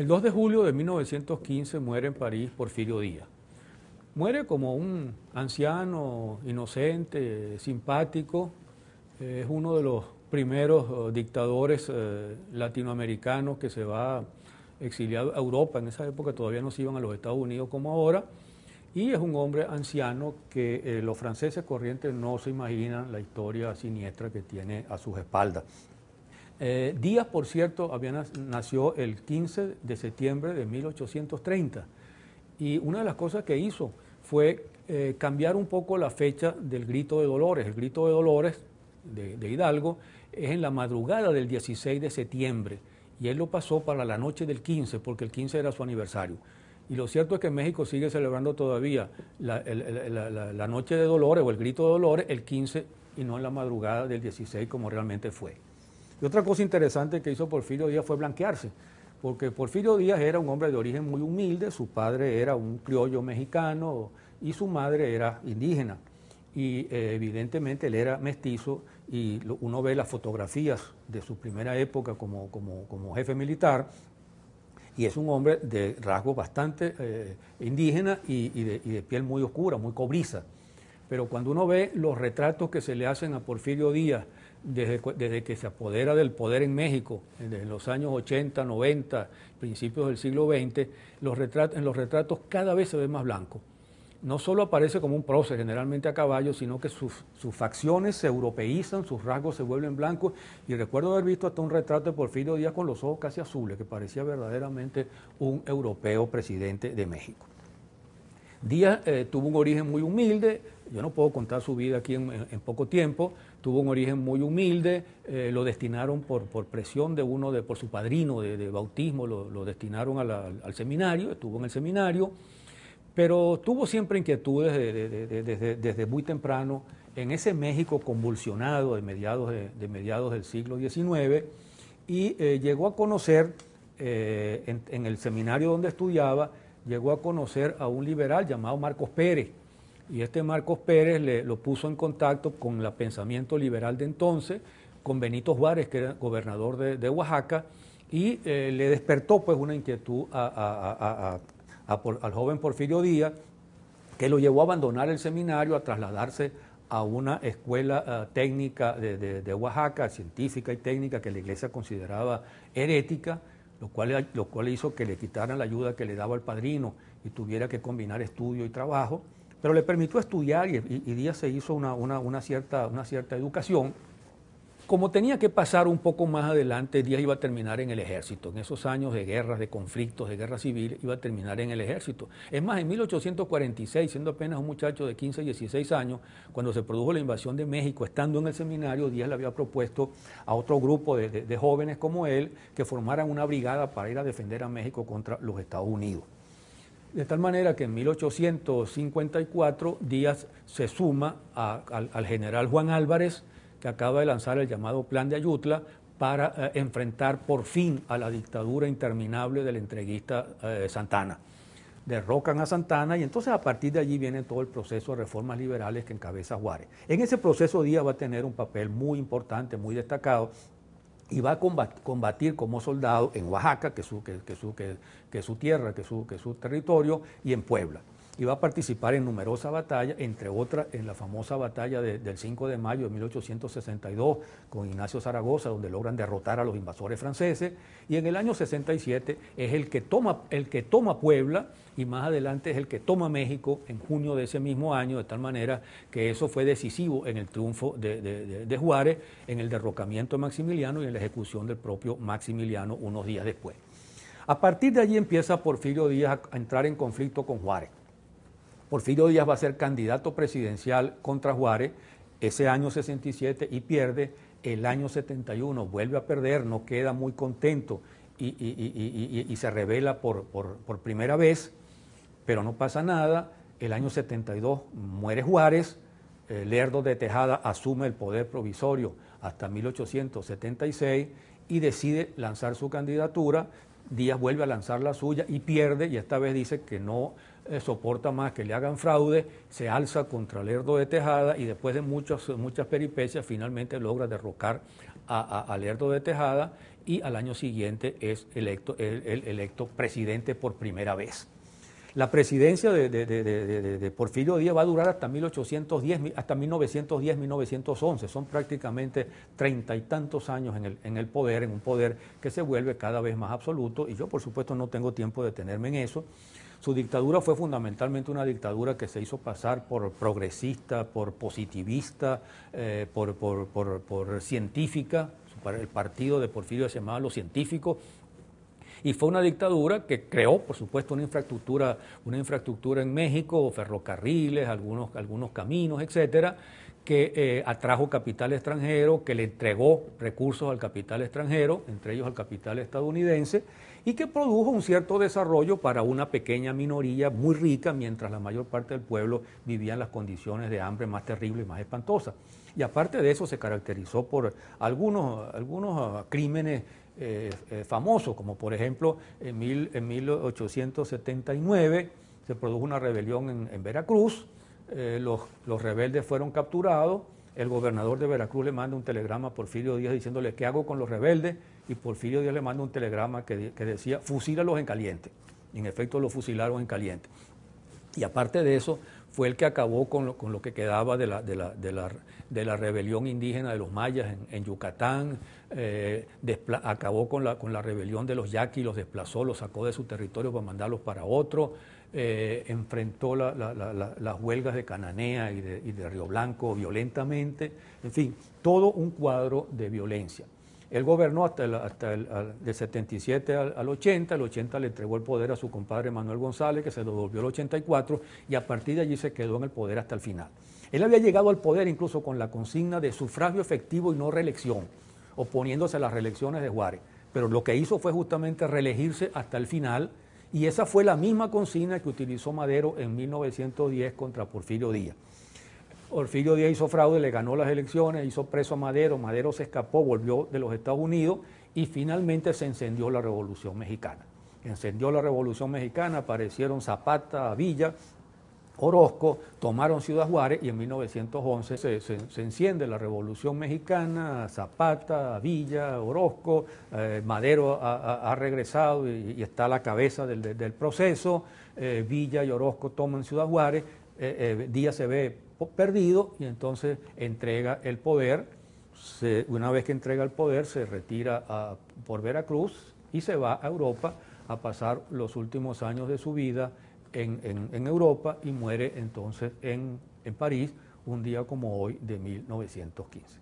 El 2 de julio de 1915 muere en París Porfirio Díaz. Muere como un anciano, inocente, simpático. Es uno de los primeros dictadores latinoamericanos que se va exiliado a Europa. En esa época todavía no se iban a los Estados Unidos como ahora. Y es un hombre anciano que los franceses corrientes no se imaginan la historia siniestra que tiene a sus espaldas. Díaz, por cierto, nació el 15 de septiembre de 1830 y una de las cosas que hizo fue cambiar un poco la fecha del Grito de Dolores. El Grito de Dolores de Hidalgo es en la madrugada del 16 de septiembre y él lo pasó para la noche del 15 porque el 15 era su aniversario. Y lo cierto es que México sigue celebrando todavía la Noche de Dolores o el Grito de Dolores el 15 y no en la madrugada del 16 como realmente fue. Y otra cosa interesante que hizo Porfirio Díaz fue blanquearse, porque Porfirio Díaz era un hombre de origen muy humilde, su padre era un criollo mexicano y su madre era indígena. Y evidentemente él era mestizo y uno ve las fotografías de su primera época como jefe militar y es un hombre de rasgos bastante indígena y de piel muy oscura, muy cobriza. Pero cuando uno ve los retratos que se le hacen a Porfirio Díaz desde que se apodera del poder en México, en los años 80, 90, principios del siglo XX, en los retratos cada vez se ve más blanco. No solo aparece como un prócer, generalmente a caballo, sino que sus facciones se europeizan, sus rasgos se vuelven blancos. Y recuerdo haber visto hasta un retrato de Porfirio Díaz con los ojos casi azules, que parecía verdaderamente un europeo presidente de México. Díaz tuvo un origen muy humilde, yo no puedo contar su vida aquí en poco tiempo, tuvo un origen muy humilde, lo destinaron por presión por su padrino de bautismo, lo destinaron al seminario, estuvo en el seminario, pero tuvo siempre inquietudes desde muy temprano en ese México convulsionado de mediados del siglo XIX y llegó a conocer en el seminario donde estudiaba, llegó a conocer a un liberal llamado Marcos Pérez. Y este Marcos Pérez lo puso en contacto con el pensamiento liberal de entonces, con Benito Juárez, que era gobernador de Oaxaca, y le despertó pues una inquietud al joven Porfirio Díaz, que lo llevó a abandonar el seminario, a trasladarse a una escuela técnica de Oaxaca, científica y técnica, que la iglesia consideraba herética, lo cual hizo que le quitaran la ayuda que le daba el padrino y tuviera que combinar estudio y trabajo, pero le permitió estudiar y Díaz se hizo una cierta educación. Como tenía que pasar un poco más adelante, Díaz iba a terminar en el ejército. En esos años de guerras, de conflictos, de guerra civil, iba a terminar en el ejército. Es más, en 1846, siendo apenas un muchacho de 15, 16 años, cuando se produjo la invasión de México, estando en el seminario, Díaz le había propuesto a otro grupo de jóvenes como él que formaran una brigada para ir a defender a México contra los Estados Unidos. De tal manera que en 1854 Díaz se suma al general Juan Álvarez, que acaba de lanzar el llamado Plan de Ayutla para enfrentar por fin a la dictadura interminable del entreguista Santana. Derrocan a Santana y entonces a partir de allí viene todo el proceso de reformas liberales que encabeza Juárez. En ese proceso Díaz va a tener un papel muy importante, muy destacado, y va a combatir como soldado en Oaxaca, que es su tierra, que es su territorio, y en Puebla. Y va a participar en numerosas batallas, entre otras en la famosa batalla del 5 de mayo de 1862 con Ignacio Zaragoza, donde logran derrotar a los invasores franceses, y en el año 67 es el que toma Puebla y más adelante es el que toma México en junio de ese mismo año, de tal manera que eso fue decisivo en el triunfo de Juárez, en el derrocamiento de Maximiliano y en la ejecución del propio Maximiliano unos días después. A partir de allí empieza Porfirio Díaz a entrar en conflicto con Juárez. Porfirio Díaz va a ser candidato presidencial contra Juárez ese año 67 y pierde. El año 71 vuelve a perder, no queda muy contento y se rebela por primera vez, pero no pasa nada. El año 72 muere Juárez, Lerdo de Tejada asume el poder provisorio hasta 1876 y decide lanzar su candidatura. Díaz vuelve a lanzar la suya y pierde, y esta vez dice que no soporta más que le hagan fraude, se alza contra Lerdo de Tejada y después de muchas peripecias finalmente logra derrocar a Lerdo de Tejada y al año siguiente es electo, el electo presidente por primera vez. La presidencia de Porfirio Díaz va a durar hasta 1810, hasta 1910, 1911. Son prácticamente 30 y tantos años en el poder, en un poder que se vuelve cada vez más absoluto, y yo por supuesto no tengo tiempo de detenerme en eso. Su dictadura fue fundamentalmente una dictadura que se hizo pasar por progresista, por positivista, por científica. El partido de Porfirio se llamaba Los Científicos, y fue una dictadura que creó, por supuesto, una infraestructura en México, ferrocarriles, algunos caminos, etcétera, que atrajo capital extranjero, que le entregó recursos al capital extranjero, entre ellos al capital estadounidense, y que produjo un cierto desarrollo para una pequeña minoría muy rica, mientras la mayor parte del pueblo vivía en las condiciones de hambre más terribles y más espantosas. Y aparte de eso se caracterizó por algunos crímenes famosos, como por ejemplo en 1879 se produjo una rebelión en Veracruz. Los rebeldes fueron capturados, el gobernador de Veracruz le manda un telegrama a Porfirio Díaz diciéndole ¿qué hago con los rebeldes? Y Porfirio Díaz le manda un telegrama que decía fusílalos en caliente. Y en efecto los fusilaron en caliente. Y aparte de eso, fue el que acabó con lo que quedaba de la rebelión indígena de los mayas en Yucatán, acabó con la rebelión de los yaquis, los desplazó, los sacó de su territorio para mandarlos para otro, enfrentó las huelgas de Cananea y de Río Blanco violentamente, en fin, todo un cuadro de violencia. Él gobernó del 77 al 80, el 80 le entregó el poder a su compadre Manuel González, que se lo devolvió el 84, y a partir de allí se quedó en el poder hasta el final. Él había llegado al poder incluso con la consigna de sufragio efectivo y no reelección, oponiéndose a las reelecciones de Juárez, pero lo que hizo fue justamente reelegirse hasta el final, y esa fue la misma consigna que utilizó Madero en 1910 contra Porfirio Díaz. Porfirio Díaz hizo fraude, le ganó las elecciones, hizo preso a Madero, Madero se escapó, volvió de los Estados Unidos y finalmente se encendió la Revolución Mexicana. Encendió la Revolución Mexicana, aparecieron Zapata, Villa, Orozco, tomaron Ciudad Juárez y en 1911 se enciende la Revolución Mexicana, Zapata, Villa, Orozco, Madero ha regresado y está a la cabeza del proceso, Villa y Orozco toman Ciudad Juárez, Díaz se ve perdido y entonces entrega el poder. Una vez que entrega el poder se retira por Veracruz y se va a Europa a pasar los últimos años de su vida en Europa y muere entonces en París un día como hoy de 1915.